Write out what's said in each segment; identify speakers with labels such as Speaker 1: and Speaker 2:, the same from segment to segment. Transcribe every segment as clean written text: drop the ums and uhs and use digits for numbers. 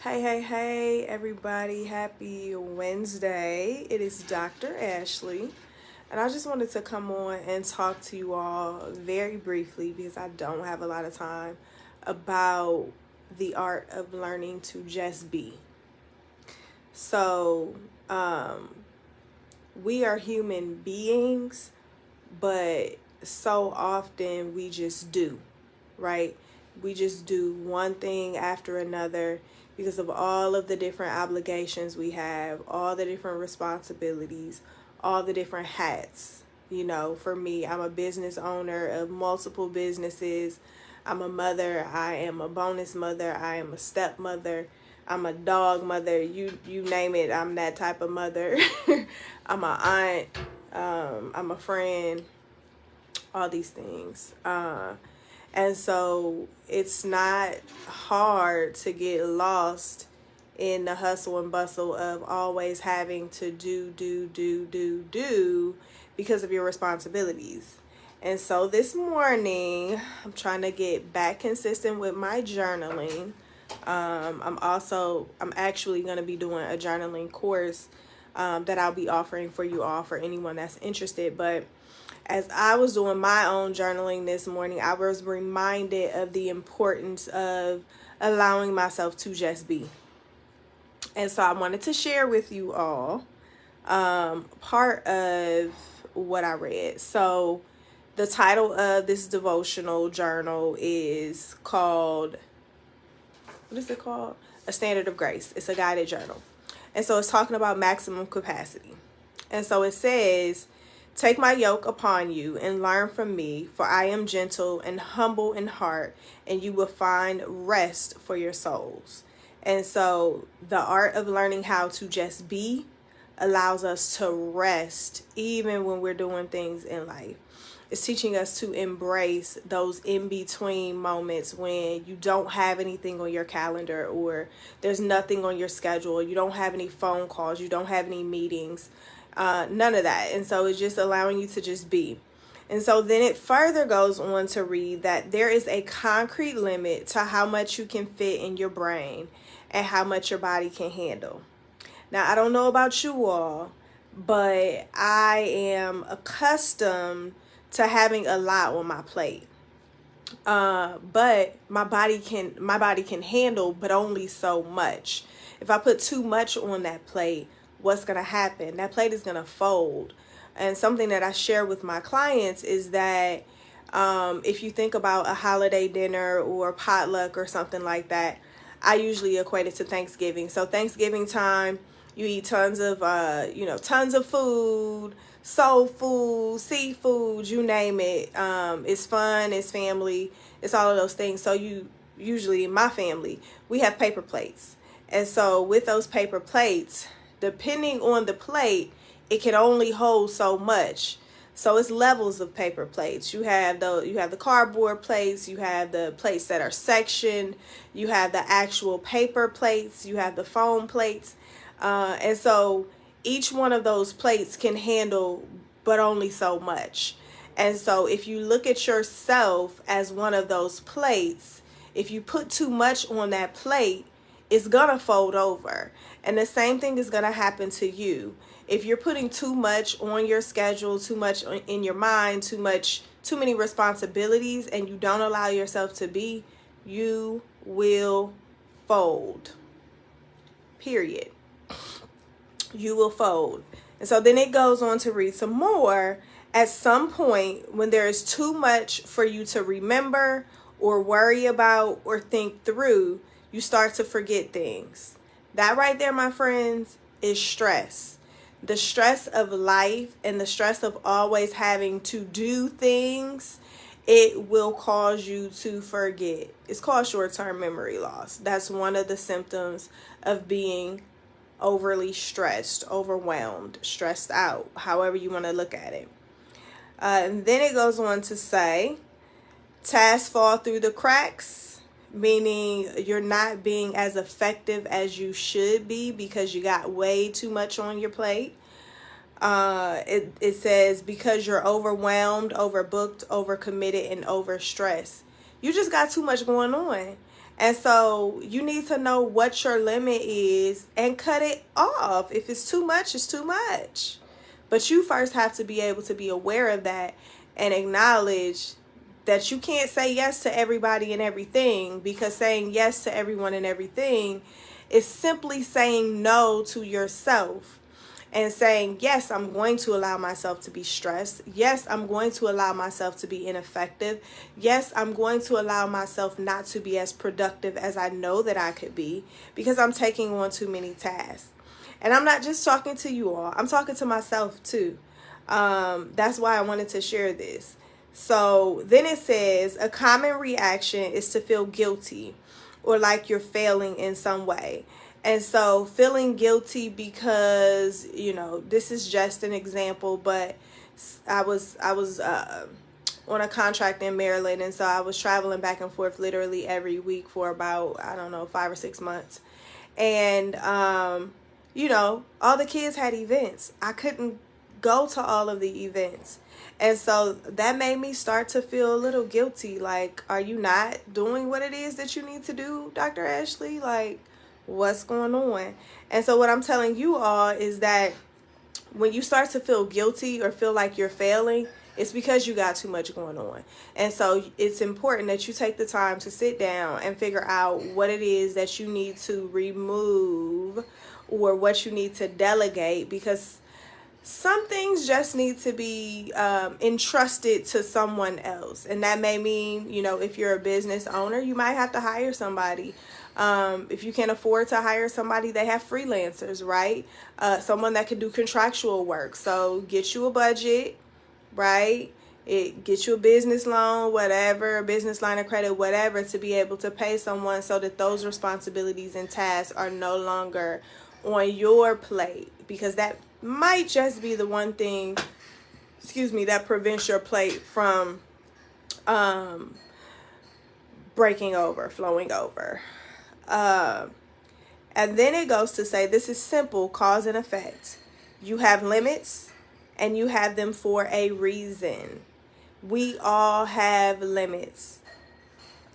Speaker 1: Hey, everybody. Happy Wednesday. It is Dr. Ashley. And I just wanted to come on and talk to you all very briefly because I don't have a lot of time about the art of learning to just be. So, we are human beings, but so often we just do, right? We just do one thing after another because of all of the different obligations we have, all the different responsibilities, all the different hats. You know, for me, I'm a business owner of multiple businesses. I'm a mother. I am a bonus mother. I am a stepmother. I'm a dog mother. You name it. I'm that type of mother. I'm a aunt. I'm a friend. All these things. And so it's not hard to get lost in the hustle and bustle of always having to do because of your responsibilities. And so this morning, I'm trying to get back consistent with my journaling. I'm actually going to be doing a journaling course that I'll be offering for you all for anyone that's interested. But as I was doing my own journaling this morning, I was reminded of the importance of allowing myself to just be. And so I wanted to share with you all part of what I read. So the title of this devotional journal is called, what is it called? A Standard of Grace. It's a guided journal. And so it's talking about maximum capacity. And so it says, "Take my yoke upon you and learn from me, for I am gentle and humble in heart, and you will find rest for your souls." And so the art of learning how to just be allows us to rest even when we're doing things in life. It's teaching us to embrace those in-between moments when you don't have anything on your calendar or there's nothing on your schedule. You don't have any phone calls. You don't have any meetings. None of that. And so it's just allowing you to just be. And so then it further goes on to read that there is a concrete limit to how much you can fit in your brain and how much your body can handle. Now, I don't know about you all, but I am accustomed to having a lot on my plate. But my body can handle, but only so much. If I put too much on that plate, what's going to happen? That plate is going to fold. And something that I share with my clients is that if you think about a holiday dinner or potluck or something like that, I usually equate it to Thanksgiving. So Thanksgiving time, you eat tons of food, soul food, seafood, you name it. It's fun, it's family, it's all of those things. So you usually, in my family, we have paper plates. And so with those paper plates, depending on the plate, it can only hold so much. So it's levels of paper plates. You have the cardboard plates, you have the plates that are sectioned, you have the actual paper plates, you have the foam plates. And so each one of those plates can handle but only so much. And so if you look at yourself as one of those plates, if you put too much on that plate, it's gonna fold over. And the same thing is gonna happen to you. If you're putting too much on your schedule, too much in your mind, too many responsibilities, and you don't allow yourself to be, you will fold. Period. You will fold. And so then it goes on to read some more. At some point, when there is too much for you to remember or worry about or think through, you start to forget things. That right there, my friends, is stress. The stress of life and the stress of always having to do things, it will cause you to forget. It's called short-term memory loss. That's one of the symptoms of being overly stressed, overwhelmed, stressed out, however you want to look at it. And then it goes on to say, tasks fall through the cracks, meaning you're not being as effective as you should be because you got way too much on your plate. It says because you're overwhelmed, overbooked, overcommitted, and overstressed. You just got too much going on. And so you need to know what your limit is and cut it off. If it's too much, it's too much. But you first have to be able to be aware of that and acknowledge that you can't say yes to everybody and everything, because saying yes to everyone and everything is simply saying no to yourself and saying, yes, I'm going to allow myself to be stressed. Yes, I'm going to allow myself to be ineffective. Yes, I'm going to allow myself not to be as productive as I know that I could be, because I'm taking on too many tasks. And I'm not just talking to you all, I'm talking to myself too. That's why I wanted to share this. So then it says, a common reaction is to feel guilty or like you're failing in some way. And so feeling guilty because, this is just an example, but I was on a contract in Maryland. And so I was traveling back and forth literally every week for about, 5 or 6 months. And, all the kids had events. I couldn't go to all of the events. And so that made me start to feel a little guilty. Like, are you not doing what it is that you need to do, Dr. Ashley? Like, what's going on? And so what I'm telling you all is that when you start to feel guilty or feel like you're failing, it's because you got too much going on. And so it's important that you take the time to sit down and figure out what it is that you need to remove or what you need to delegate, because some things just need to be entrusted to someone else. And that may mean, if you're a business owner, you might have to hire somebody. If you can't afford to hire somebody, they have freelancers, right? Someone that can do contractual work. So get you a budget, right? Get you a business loan, whatever, a business line of credit, whatever, to be able to pay someone so that those responsibilities and tasks are no longer on your plate, because that might just be the one thing, that prevents your plate from breaking over, flowing over. And then it goes to say, this is simple, cause and effect. You have limits and you have them for a reason. We all have limits,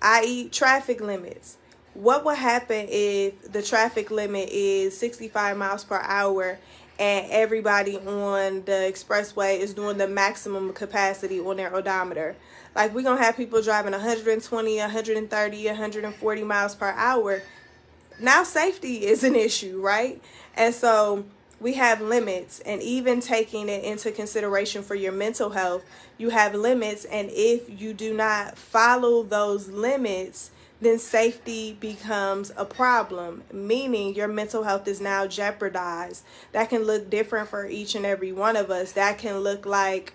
Speaker 1: i.e. traffic limits. What would happen if the traffic limit is 65 miles per hour and everybody on the expressway is doing the maximum capacity on their odometer? Like, we're going to have people driving 120, 130, 140 miles per hour. Now safety is an issue, right? And so we have limits, and even taking it into consideration for your mental health, you have limits. And if you do not follow those limits, then safety becomes a problem, meaning your mental health is now jeopardized. That can look different for each and every one of us. That can look like,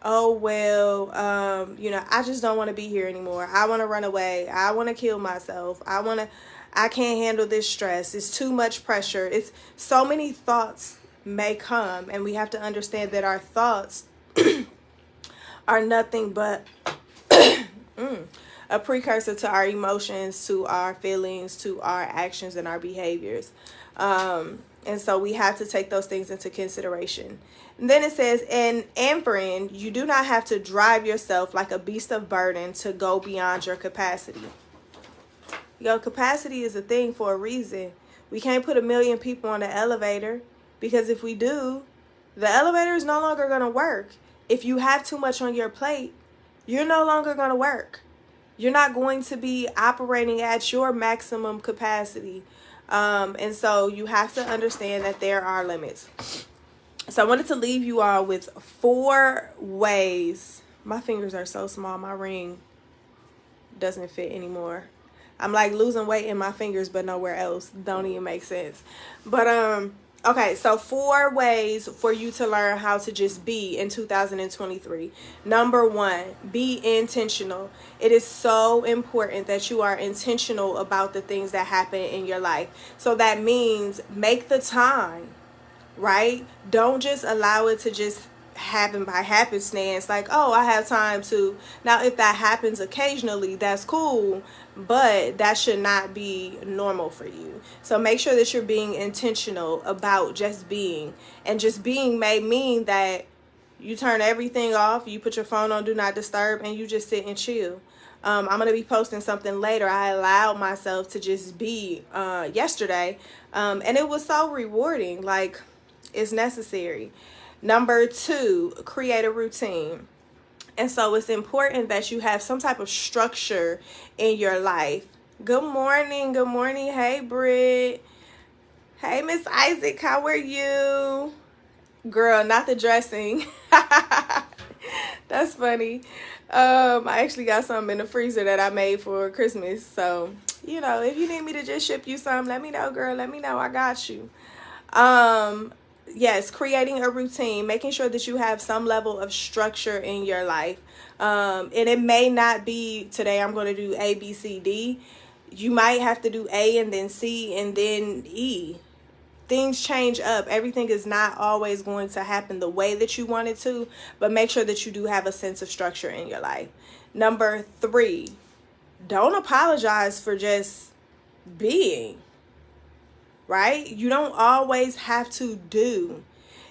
Speaker 1: oh, well, I just don't want to be here anymore. I want to run away. I want to kill myself. I can't handle this stress. It's too much pressure. It's so many thoughts may come, and we have to understand that our thoughts are nothing but a precursor to our emotions, to our feelings, to our actions and our behaviors. And so we have to take those things into consideration. And then it says, and friend, you do not have to drive yourself like a beast of burden to go beyond your capacity. Capacity is a thing for a reason. We can't put 1 million people on the elevator, because if we do, the elevator is no longer going to work. If you have too much on your plate, you're no longer going to work. You're not going to be operating at your maximum capacity. And so you have to understand that there are limits. So I wanted to leave you all with 4 ways. My fingers are so small, my ring doesn't fit anymore. I'm like losing weight in my fingers, but nowhere else. Don't even make sense. But okay, so 4 ways for you to learn how to just be in 2023. Number 1, be intentional. It is so important that you are intentional about the things that happen in your life. So that means make the time, right? Don't just allow it to just happen by happenstance. Like, oh, I have time to. Now, if that happens occasionally, that's cool, but that should not be normal for you. So make sure that you're being intentional about just being. And just being may mean that you turn everything off, you put your phone on do not disturb, and you just sit and chill. I'm going to be posting something later. I allowed myself to just be yesterday. And it was so rewarding. Like, it's necessary. Number 2, create a routine. And so it's important that you have some type of structure in your life. Good morning. Good morning. Hey, Britt. Hey, Miss Isaac. How are you? Girl, not the dressing. That's funny. I actually got something in the freezer that I made for Christmas. So, you know, if you need me to just ship you some, let me know, girl. Let me know. I got you. Yes, creating a routine, making sure that you have some level of structure in your life. And it may not be today I'm going to do A, B, C, D. You might have to do A and then C and then E. Things change up. Everything is not always going to happen the way that you want it to, but make sure that you do have a sense of structure in your life. Number 3, don't apologize for just being. Right? You don't always have to do.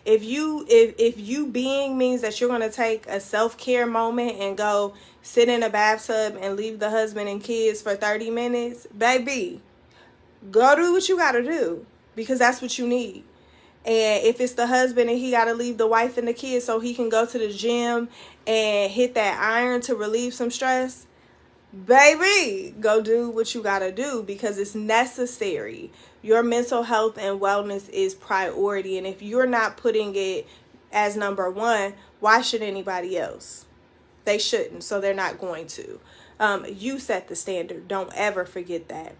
Speaker 1: If you being means that you're going to take a self-care moment and go sit in a bathtub and leave the husband and kids for 30 minutes, baby, go do what you got to do, because that's what you need. And if it's the husband and he got to leave the wife and the kids so he can go to the gym and hit that iron to relieve some stress, baby, go do what you gotta do, because it's necessary. Your mental health and wellness is priority. And if you're not putting it as number 1, why should anybody else? They shouldn't, so they're not going to. You set the standard. Don't ever forget that.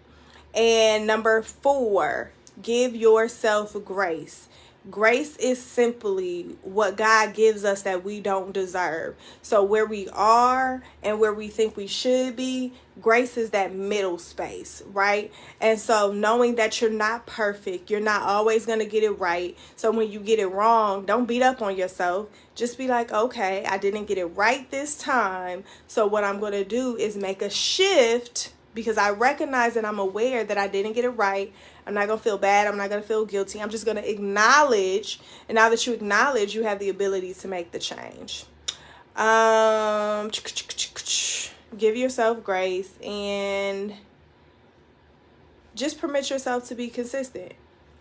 Speaker 1: And number 4, give yourself grace. Grace is simply what God gives us that we don't deserve. So where we are and where we think we should be, grace is that middle space, right? And so knowing that you're not perfect, you're not always going to get it right. So when you get it wrong, don't beat up on yourself. Just be like, okay, I didn't get it right this time. So what I'm going to do is make a shift, because I recognize and I'm aware that I didn't get it right. I'm not going to feel bad. I'm not going to feel guilty. I'm just going to acknowledge. And now that you acknowledge, you have the ability to make the change. Give yourself grace and just permit yourself to be consistent.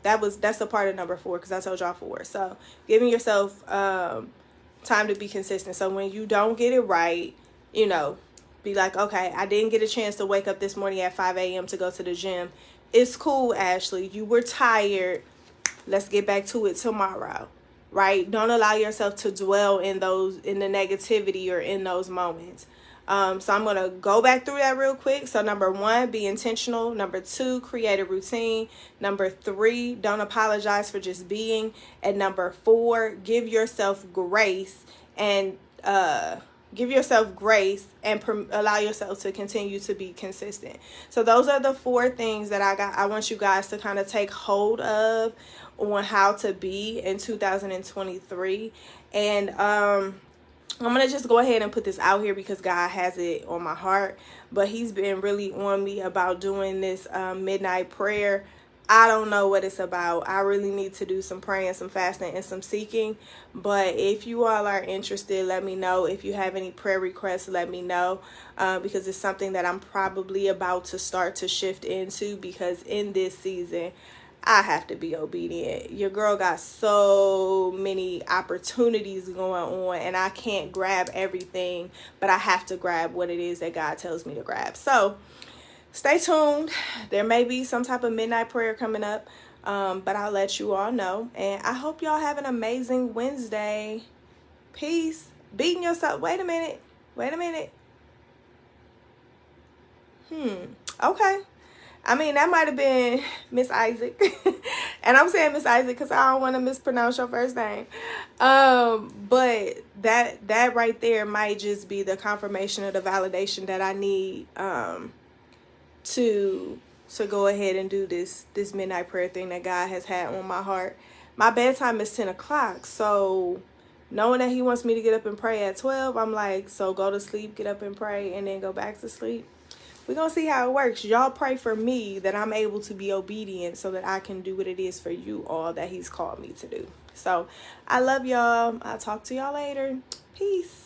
Speaker 1: That's a part of number 4, because I told y'all 4. So giving yourself time to be consistent. So when you don't get it right, you know, be like, okay, I didn't get a chance to wake up this morning at 5 a.m. to go to the gym. It's cool, Ashley. You were tired. Let's get back to it tomorrow, right? Don't allow yourself to dwell in the negativity or in those moments. So I'm going to go back through that real quick. So number 1, be intentional. Number 2, create a routine. Number 3, don't apologize for just being. And number 4, give yourself grace and allow yourself to continue to be consistent. So those are the 4 things that I want you guys to kind of take hold of on how to be in 2023. And I'm going to just go ahead and put this out here because God has it on my heart. But he's been really on me about doing this midnight prayer. I don't know what it's about. I really need to do some praying, some fasting, and some seeking. But if you all are interested, let me know. If you have any prayer requests, let me know. Because it's something that I'm probably about to start to shift into. Because in this season, I have to be obedient. Your girl got so many opportunities going on. And I can't grab everything. But I have to grab what it is that God tells me to grab. So stay tuned. There may be some type of midnight prayer coming up, but I'll let you all know. And I hope y'all have an amazing Wednesday. Peace. Beating yourself. Wait a minute. Okay. I mean, that might have been Miss Isaac. And I'm saying Miss Isaac because I don't want to mispronounce your first name. But that right there might just be the confirmation or the validation that I need to go ahead and do this midnight prayer thing that God has had on my heart. My bedtime is 10 o'clock, so knowing that he wants me to get up and pray at 12, I'm like, so go to sleep, get up and pray, and then go back to sleep. We're going to see how it works. Y'all pray for me that I'm able to be obedient so that I can do what it is for you all that he's called me to do. So I love y'all. I'll talk to y'all later. Peace.